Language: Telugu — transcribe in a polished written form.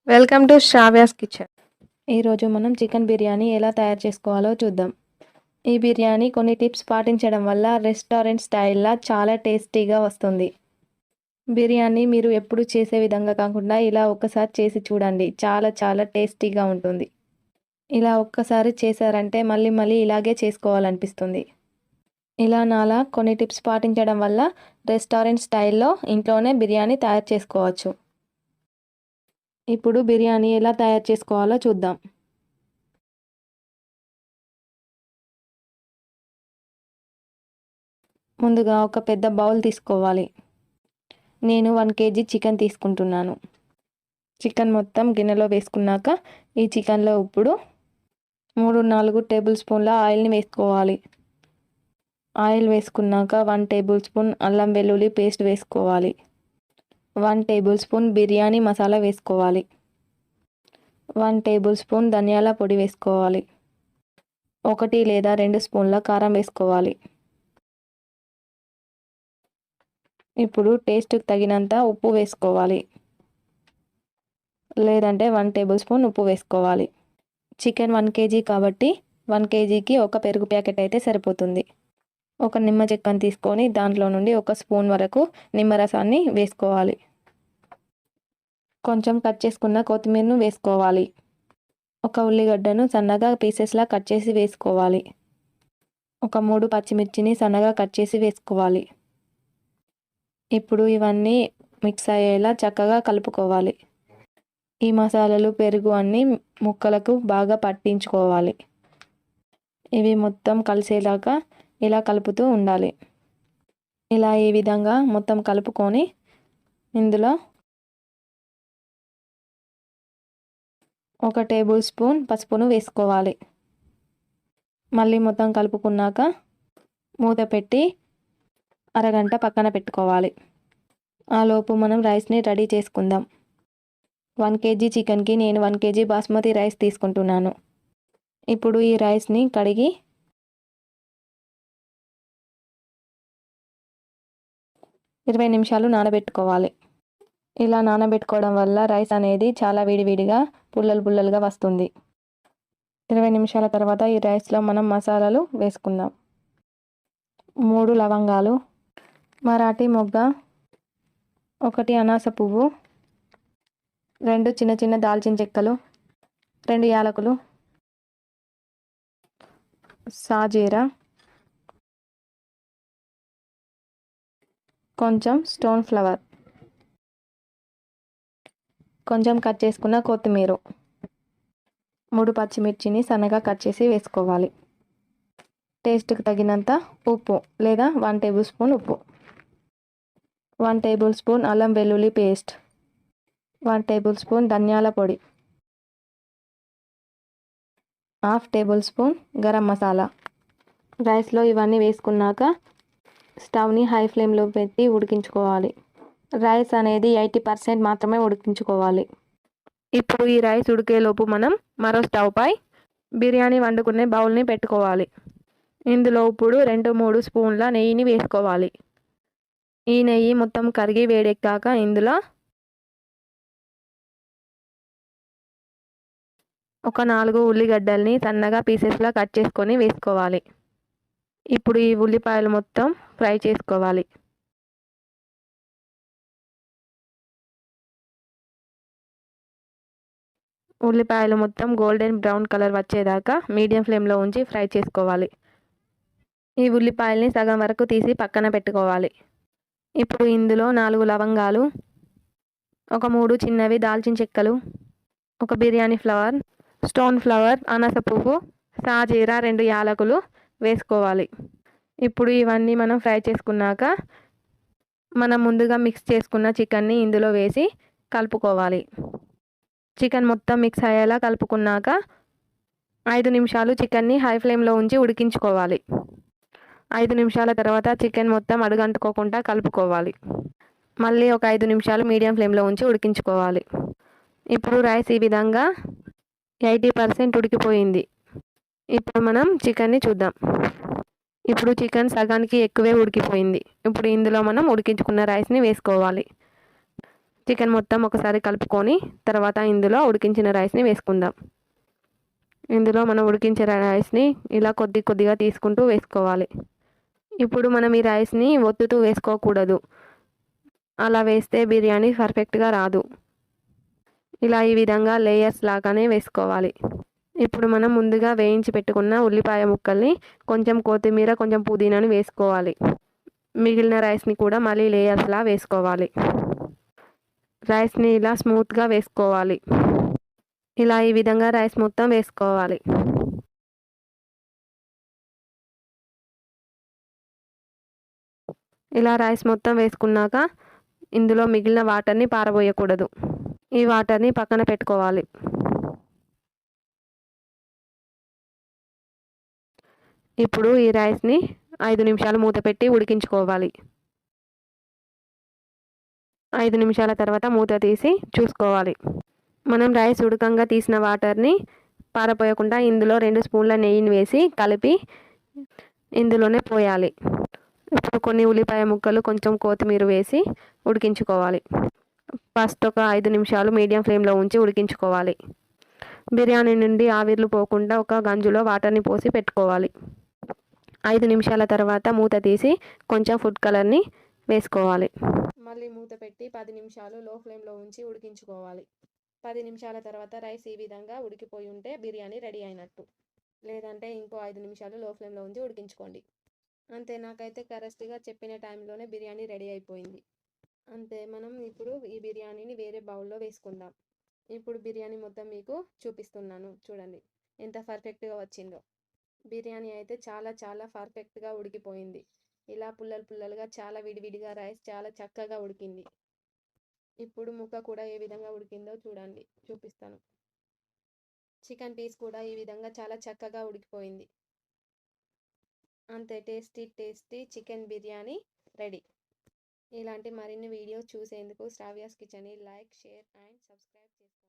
Welcome to Sravya's kitchen. ఈరోజు మనం చికెన్ బిర్యానీ ఎలా తయారు చేసుకోవాలో చూద్దాం. ఈ బిర్యానీ కొన్ని టిప్స్ పాటించడం వల్ల రెస్టారెంట్ స్టైల్లా చాలా టేస్టీగా వస్తుంది. బిర్యానీ మీరు ఎప్పుడు చేసే విధంగా కాకుండా ఇలా ఒక్కసారి చేసి చూడండి. చాలా చాలా టేస్టీగా ఉంటుంది. ఇలా ఒక్కసారి చేశారంటే మళ్ళీ మళ్ళీ ఇలాగే చేసుకోవాలనిపిస్తుంది. ఇలా నాలా కొన్ని టిప్స్ పాటించడం వల్ల రెస్టారెంట్ స్టైల్లో ఇంట్లోనే బిర్యానీ తయారు చేసుకోవచ్చు. ఇప్పుడు బిర్యానీ ఎలా తయారు చేసుకోవాలో చూద్దాం. ముందుగా ఒక పెద్ద బౌల్ తీసుకోవాలి. నేను 1 కేజీ చికెన్ తీసుకుంటున్నాను. చికెన్ మొత్తం గిన్నెలో వేసుకున్నాక ఈ చికెన్లో ఇప్పుడు 3-4 టేబుల్ స్పూన్ల ఆయిల్ని వేసుకోవాలి. ఆయిల్ వేసుకున్నాక 1 టేబుల్ స్పూన్ అల్లం వెల్లుల్లి పేస్ట్ వేసుకోవాలి. 1 టేబుల్ స్పూన్ బిర్యానీ మసాలా వేసుకోవాలి. 1 టేబుల్ స్పూన్ ధనియాల పొడి వేసుకోవాలి. 1 లేదా 2 స్పూన్ల కారం వేసుకోవాలి. ఇప్పుడు టేస్ట్కి తగినంత ఉప్పు వేసుకోవాలి. లేదంటే 1 టేబుల్ స్పూన్ ఉప్పు వేసుకోవాలి. చికెన్ 1 కేజీ కాబట్టి 1 కేజీకి ఒక పెరుగు ప్యాకెట్ అయితే సరిపోతుంది. ఒక నిమ్మ చెక్కను తీసుకొని దాంట్లో నుండి 1 స్పూన్ వరకు నిమ్మరసాన్ని వేసుకోవాలి. కొంచెం కట్ చేసుకున్న కొత్తిమీరను వేసుకోవాలి. ఒక ఉల్లిగడ్డను సన్నగా పీసెస్లా కట్ చేసి వేసుకోవాలి. ఒక 3 పచ్చిమిర్చిని సన్నగా కట్ చేసి వేసుకోవాలి. ఇప్పుడు ఇవన్నీ మిక్స్ అయ్యేలా చక్కగా కలుపుకోవాలి. ఈ మసాలాలు పెరుగు అన్నీ ముక్కలకు బాగా పట్టించుకోవాలి. ఇవి మొత్తం కలిసేలాగా ఇలా కలుపుతూ ఉండాలి. ఇలా ఈ విధంగా మొత్తం కలుపుకొని ఇందులో 1 టేబుల్ స్పూన్ పసుపును వేసుకోవాలి. మళ్ళీ మొత్తం కలుపుకున్నాక మూత పెట్టి అరగంట పక్కన పెట్టుకోవాలి. ఆలోపు మనం రైస్ని రెడీ చేసుకుందాం. 1 కేజీ చికెన్కి నేను 1 కేజీ బాస్మతి రైస్ తీసుకుంటున్నాను. ఇప్పుడు ఈ రైస్ని కడిగి 20 నిమిషాలు నానబెట్టుకోవాలి. ఇలా నానబెట్టుకోవడం వల్ల రైస్ అనేది చాలా వేడివేడిగా పుల్లలుగా వస్తుంది. 20 నిమిషాల తర్వాత ఈ రైస్లో మనం మసాలాలు వేసుకుందాం. 3 లవంగాలు, మరాఠీ మొగ్గ, 1 అనాస పువ్వు, 2 చిన్న చిన్న దాల్చిన చెక్కలు, 2 యాలకులు, సాజీరా, కొంచెం స్టోన్ ఫ్లవర్, కొంచెం కట్ చేసుకున్న కొత్తిమీర, 3 పచ్చిమిర్చిని సన్నగా కట్ చేసి వేసుకోవాలి. టేస్ట్కి తగినంత ఉప్పు లేదా 1 టేబుల్ స్పూన్ ఉప్పు, 1 టేబుల్ స్పూన్ అల్లం వెల్లుల్లి పేస్ట్, 1 టేబుల్ స్పూన్ ధనియాల పొడి, 1/2 టేబుల్ స్పూన్ గరం మసాలా. రైస్లో ఇవన్నీ వేసుకున్నాక స్టవ్ని హై ఫ్లేమ్లో పెట్టి ఉడికించుకోవాలి. రైస్ అనేది 80% మాత్రమే ఉడికించుకోవాలి. ఇప్పుడు ఈ రైస్ ఉడికేలోపు మనం మరో స్టవ్ పై బిర్యానీ వండుకునే బౌల్ని పెట్టుకోవాలి. ఇందులో ఇప్పుడు 2-3 స్పూన్ల నెయ్యిని వేసుకోవాలి. ఈ నెయ్యి మొత్తం కరిగి వేడెక్కాక ఇందులో ఒక 4 ఉల్లిగడ్డల్ని సన్నగా పీసెస్లా కట్ చేసుకొని వేసుకోవాలి. ఇప్పుడు ఈ ఉల్లిపాయలు మొత్తం ఫ్రై చేసుకోవాలి. ఉల్లిపాయలు మొత్తం గోల్డెన్ బ్రౌన్ కలర్ వచ్చేదాకా మీడియం ఫ్లేమ్లో ఉంచి ఫ్రై చేసుకోవాలి. ఈ ఉల్లిపాయల్ని సగం వరకు తీసి పక్కన పెట్టుకోవాలి. ఇప్పుడు ఇందులో 4 లవంగాలు, ఒక 3 చిన్నవి దాల్చిన చెక్కలు, ఒక బిర్యానీ ఫ్లవర్, స్టోన్ ఫ్లవర్, అనాస పువ్వు, సాజీరా, 2 యాలకులు వేసుకోవాలి. ఇప్పుడు ఇవన్నీ మనం ఫ్రై చేసుకున్నాక మనం ముందుగా మిక్స్ చేసుకున్న చికెన్ని ఇందులో వేసి కలుపుకోవాలి. చికెన్ మొత్తం మిక్స్ అయ్యేలా కలుపుకున్నాక 5 నిమిషాలు చికెన్ని హై ఫ్లేమ్లో ఉంచి ఉడికించుకోవాలి. 5 నిమిషాల తర్వాత చికెన్ మొత్తం అడుగంటుకోకుండా కలుపుకోవాలి. మళ్ళీ ఒక 5 నిమిషాలు మీడియం ఫ్లేమ్లో ఉంచి ఉడికించుకోవాలి. ఇప్పుడు రైస్ ఈ విధంగా 80% ఉడికిపోయింది. ఇప్పుడు మనం చికెన్ని చూద్దాం. ఇప్పుడు చికెన్ సగానికి ఎక్కువే ఉడికిపోయింది. ఇప్పుడు ఇందులో మనం ఉడికించుకున్న రైస్ని వేసుకోవాలి. చికెన్ మొత్తం ఒకసారి కలుపుకొని తర్వాత ఇందులో ఉడికించిన రైస్ని వేసుకుందాం. ఇందులో మనం ఉడికించిన రైస్ని ఇలా కొద్ది కొద్దిగా తీసుకుంటూ వేసుకోవాలి. ఇప్పుడు మనం ఈ రైస్ని ఒత్తుతూ వేసుకోకూడదు. అలా వేస్తే బిర్యానీ పర్ఫెక్ట్గా రాదు. ఇలా ఈ విధంగా లేయర్స్ లాగానే వేసుకోవాలి. ఇప్పుడు మనం ముందుగా వేయించి పెట్టుకున్న ఉల్లిపాయ ముక్కల్ని, కొంచెం కొత్తిమీర, కొంచెం పుదీనాని వేసుకోవాలి. మిగిలిన రైస్ని కూడా మళ్ళీ లేయర్స్లా వేసుకోవాలి. రైస్ని ఇలా స్మూత్గా వేసుకోవాలి. ఇలా ఈ విధంగా రైస్ మొత్తం వేసుకోవాలి. ఇలా రైస్ మొత్తం వేసుకున్నాక ఇందులో మిగిలిన వాటర్ని పారబోయకూడదు. ఈ వాటర్ని పక్కన పెట్టుకోవాలి. ఇప్పుడు ఈ రైస్ని 5 నిమిషాలు మూత పెట్టి ఉడికించుకోవాలి. 5 నిమిషాల తర్వాత మూత తీసి చూసుకోవాలి. మనం రైస్ ఉడకంగా తీసిన వాటర్ని పారపోయకుండా ఇందులో 2 స్పూన్ల నెయ్యిని వేసి కలిపి ఇందులోనే పోయాలి. ఇప్పుడు కొన్ని ఉల్లిపాయ ముక్కలు, కొంచెం కొత్తిమీర వేసి ఉడికించుకోవాలి. ఫస్ట్ ఒక 5 నిమిషాలు మీడియం ఫ్లేమ్లో ఉంచి ఉడికించుకోవాలి. బిర్యానీ నుండి ఆవిర్లు పోకుండా ఒక గంజులో వాటర్ని పోసి పెట్టుకోవాలి. 5 నిమిషాల తర్వాత మూత తీసి కొంచెం ఫుడ్ కలర్ని వేసుకోవాలి. మళ్ళీ మూత పెట్టి 10 నిమిషాలు లో ఫ్లేమ్లో ఉంచి ఉడికించుకోవాలి. 10 నిమిషాల తర్వాత రైస్ ఈ విధంగా ఉడికిపోయి ఉంటే బిర్యానీ రెడీ అయినట్టు. లేదంటే ఇంకో 5 నిమిషాలు లో ఫ్లేమ్లో ఉంచి ఉడికించుకోండి. అంతే, నాకైతే కరెక్ట్గా చెప్పిన టైంలోనే బిర్యానీ రెడీ అయిపోయింది. అంతే, మనం ఇప్పుడు ఈ బిర్యానీని వేరే బౌల్లో వేసుకుందాం. ఇప్పుడు బిర్యానీ మొత్తం మీకు చూపిస్తున్నాను, చూడండి ఎంత పర్ఫెక్ట్గా వచ్చిందో. బిర్యానీ అయితే చాలా చాలా పర్ఫెక్ట్గా ఉడికిపోయింది. ఇలా పుల్లలు పుల్లలుగా చాలా విడివిడిగా రైస్ చాలా చక్కగా ఉడికింది. ఇప్పుడు ముక్క కూడా ఏ విధంగా ఉడికిందో చూడండి, చూపిస్తాను. చికెన్ పీస్ కూడా ఈ విధంగా చాలా చక్కగా ఉడికిపోయింది. అంతే, tasty tasty chicken biryani ready. ఇలాంటి మరిన్ని వీడియోస్ చూసేందుకు Sravya's కిచెన్ని like, share and subscribe చేసుకోండి.